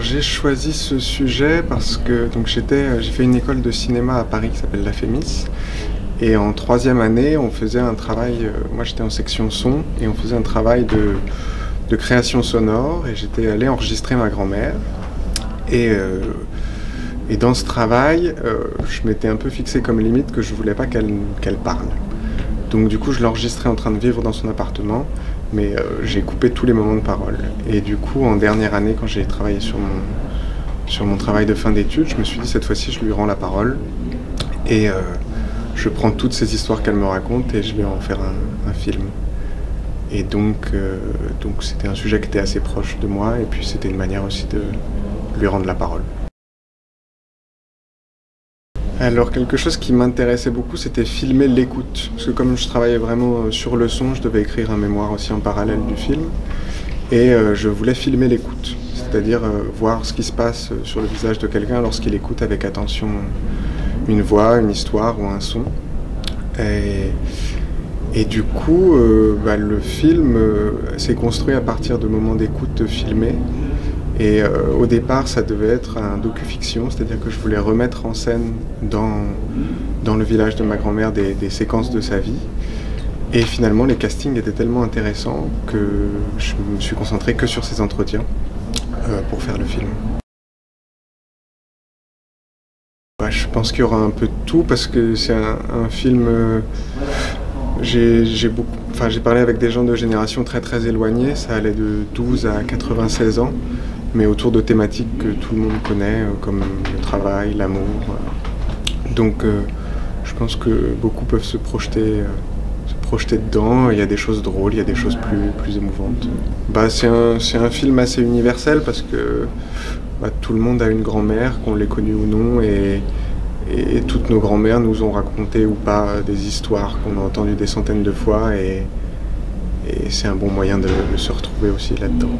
J'ai choisi ce sujet parce que j'ai fait une école de cinéma à Paris qui s'appelle la FEMIS. Et en troisième année, on faisait un travail, moi j'étais en section son, et on faisait un travail de création sonore, et j'étais allé enregistrer ma grand-mère. Et dans ce travail, je m'étais un peu fixé comme limite que je voulais pas qu'elle parle. Donc du coup, je l'enregistrais en train de vivre dans son appartement, mais j'ai coupé tous les moments de parole. Et du coup, en dernière année, quand j'ai travaillé sur mon travail de fin d'études, je me suis dit, cette fois-ci, je lui rends la parole. Et je prends toutes ces histoires qu'elle me raconte et je vais en faire un film. Et donc c'était un sujet qui était assez proche de moi, et puis c'était une manière aussi de lui rendre la parole. Alors quelque chose qui m'intéressait beaucoup, c'était filmer l'écoute. Parce que comme je travaillais vraiment sur le son, je devais écrire un mémoire aussi en parallèle du film. Et je voulais filmer l'écoute, c'est-à-dire voir ce qui se passe sur le visage de quelqu'un lorsqu'il écoute avec attention une voix, une histoire ou un son. Et du coup, le film s'est construit à partir de moments d'écoute filmés. Et au départ, ça devait être un docu-fiction, c'est-à-dire que je voulais remettre en scène dans le village de ma grand-mère des séquences de sa vie. Et finalement, les castings étaient tellement intéressants que je me suis concentré que sur ces entretiens pour faire le film. Je pense qu'il y aura un peu de tout parce que c'est un film... J'ai parlé avec des gens de générations très éloignées, ça allait de 12 à 96 ans, mais autour de thématiques que tout le monde connaît, comme le travail, l'amour. Donc je pense que beaucoup peuvent se projeter dedans. Il y a des choses drôles, il y a des choses plus émouvantes. C'est un film assez universel parce que tout le monde a une grand-mère, qu'on l'ait connue ou non, et toutes nos grand-mères nous ont raconté ou pas des histoires qu'on a entendues des centaines de fois, et c'est un bon moyen de se retrouver aussi là-dedans.